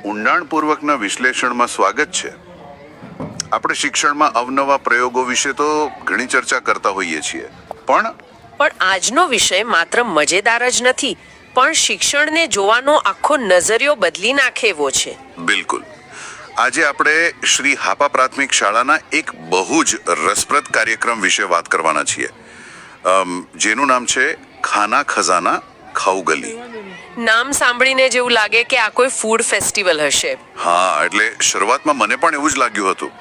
ઊંડાણપૂર્વકના વિશ્લેષણમાં સ્વાગત છે. આપણે શિક્ષણમાં અવનવા પ્રયોગો વિશે તો ઘણી ચર્ચા કરતા હોઈએ છીએ, પણ આજનો વિષય માત્ર મજેદાર જ નથી, પણ શિક્ષણને જોવાનો આખો નજરિયો બદલી નાખે એવો છે. બિલકુલ. આજે આપણે શ્રી હાપા પ્રાથમિક શાળાના એક બહુ જ રસપ્રદ કાર્યક્રમ વિશે વાત કરવાના છીએ, જેનું નામ છે ખાના ખજાના ખાઉગલી. નામ સાંભળીને જેવું લાગે કે આ કોઈ ફૂડ ફેસ્ટિવલ હશે. હા, એટલે શરૂઆતમાં મને પણ એવું જ લાગ્યું હતું,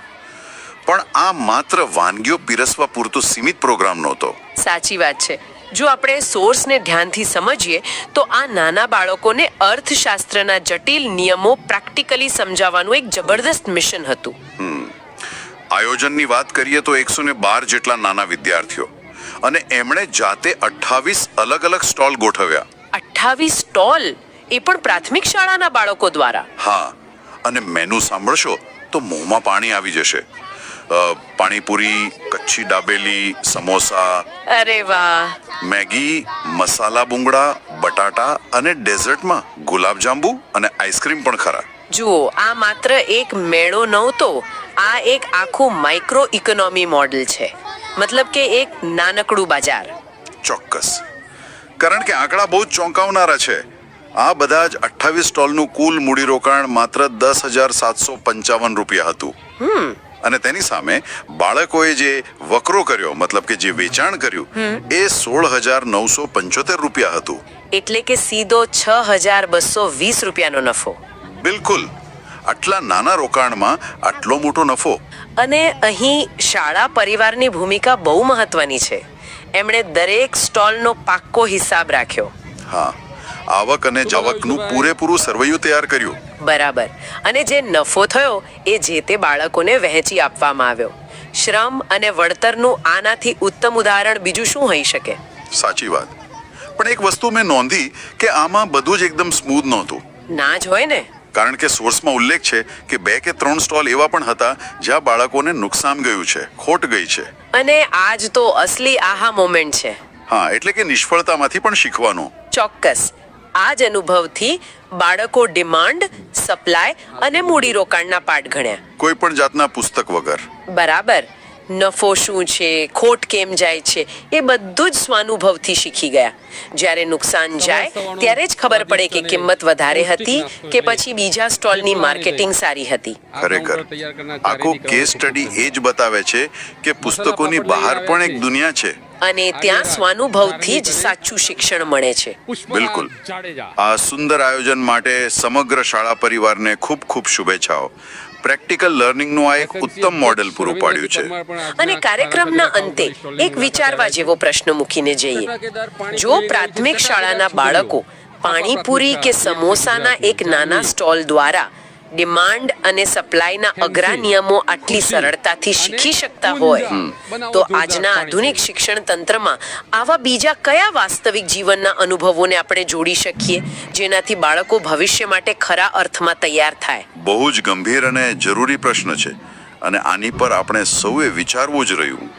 પણ આ માત્ર વાનગીઓ પીરસવા પૂરતો સીમિત પ્રોગ્રામ નહોતો. સાચી વાત છે. જો આપણે સોર્સને ધ્યાનથી સમજીએ તો આ નાના બાળકોને અર્થશાસ્ત્રના જટિલ નિયમો પ્રેક્ટિકલી સમજાવવાનું એક જબરદસ્ત મિશન હતું. આયોજનની વાત કરીએ તો 112 જેટલા નાના વિદ્યાર્થીઓ, અને એમણે જાતે 28 અલગ અલગ સ્ટોલ ગોઠવ્યા. 28 સ્ટોલ, એ પણ પ્રાથમિક શાળાના બાળકો દ્વારા. હા, અને મેનુ સાંભળશો તો મોંમાં પાણી આવી જશે. પાણીપુરી, કચ્છી દાબેલી, સમોસા, અરે વાહ, મેગી, મસાલા બુંગડા, બટાટા, અને ડેઝર્ટમાં ગુલાબજાંબુ અને આઈસ્ક્રીમ પણ ખરા. જુઓ, આ માત્ર એક મેળો નહોતો, આ એક આખું માઇક્રો ઇકોનોમી મોડેલ છે. મતલબ કે એક નાનકડું બજાર. ચોક્કસ, કારણ કે આંકડા બહુ જ ચોંકાવનારા છે. આ બધા જ 28 સ્ટોલનું કુલ મૂડીરોકાણ માત્ર 10,755 રૂપિયા હતું. અને તેની સામે બાળકોએ જે વકરો કર્યો, મતલબ કે જે વેચાણ કર્યું, એ 16,975 રૂપિયા હતું. એટલે કે સીધો 6,220 રૂપિયાનો નફો. બિલકુલ. આટલા નાના રોકાણમાં આટલો મોટો નફો. અને અહીં શાળા પરિવારની ભૂમિકા બહુ મહત્વની છે. એમણે દરેક સ્ટોલનો પાક્કો હિસાબ રાખ્યો. હા, આવક અને જાવકનું પૂરેપૂરું સરવૈયું તૈયાર કર્યું. બરાબર. અને જે નફો થયો એ જે તે બાળકોને વહેંચી આપવામાં આવ્યો. શ્રમ અને વળતરનું આનાથી ઉત્તમ ઉદાહરણ બીજું શું હોઈ શકે? સાચી વાત. પણ એક વસ્તુ મેં નોંધી કે આમાં બધું જ એકદમ સ્મૂધ નહોતું. ના જ હોય ને, કારણ કે સોર્સમાં ઉલ્લેખ છે કે 2 કે 3 સ્ટોલ એવા પણ હતા જ્યાં બાળકોને નુકસાન ગયું છે, ખોટ ગઈ છે. અને આજ તો અસલી આહા મોમેન્ટ છે. હા, એટલે કે નિષ્ફળતામાંથી પણ શીખવાનું. ચોક્કસ. આ જ અનુભવથી બાળકો ડિમાન્ડ, સપ્લાય અને મૂડીરોકાણના પાઠ ભણ્યા. કોઈ પણ જાતના પુસ્તક વગર. બરાબર. નફો શું છે, ખોટ કેમ જાય છે, એ બધું જ સ્વાનુભવથી શીખી ગયા. જ્યારે નુકસાન જાય ત્યારે જ ખબર પડે કે કિંમત વધારે હતી કે પછી બીજા સ્ટોલની માર્કેટિંગ સારી હતી. ખરેખર આખો કેસ સ્ટડી એ જ બતાવે છે કે પુસ્તકોની બહાર પણ એક દુનિયા છે, અને ત્યાં સ્વાનુભવથી જ સાચું શિક્ષણ મળે છે. બિલકુલ. આ સુંદર આયોજન માટે સમગ્ર શાળા પરિવારને ખૂબ ખૂબ શુભેચ્છાઓ. પ્રેક્ટિકલ લર્નિંગનું આ એક ઉત્તમ મોડેલ પૂરું પાડ્યું છે. અને કાર્યક્રમના અંતે એક વિચારવા જેવો પ્રશ્ન મૂકીને જઈએ. જો પ્રાથમિક શાળાના બાળકો પાણીપુરી કે સમોસાના એક નાના સ્ટોલ દ્વારા ડિમાન્ડ અને સપ્લાયના અઘરા નિયમો આટલી સરળતાથી શીખી શકતા હોય, તો આજના આધુનિક શિક્ષણ તંત્રમાં આવા બીજા કયા વાસ્તવિક જીવનના અનુભવોને આપણે જોડી શકીએ જેનાથી બાળકો ભવિષ્ય માટે ખરા અર્થમાં તૈયાર થાય? બહુ જ ગંભીર અને જરૂરી પ્રશ્ન છે, અને આની પર આપણે સૌએ વિચારવું જ રહ્યું.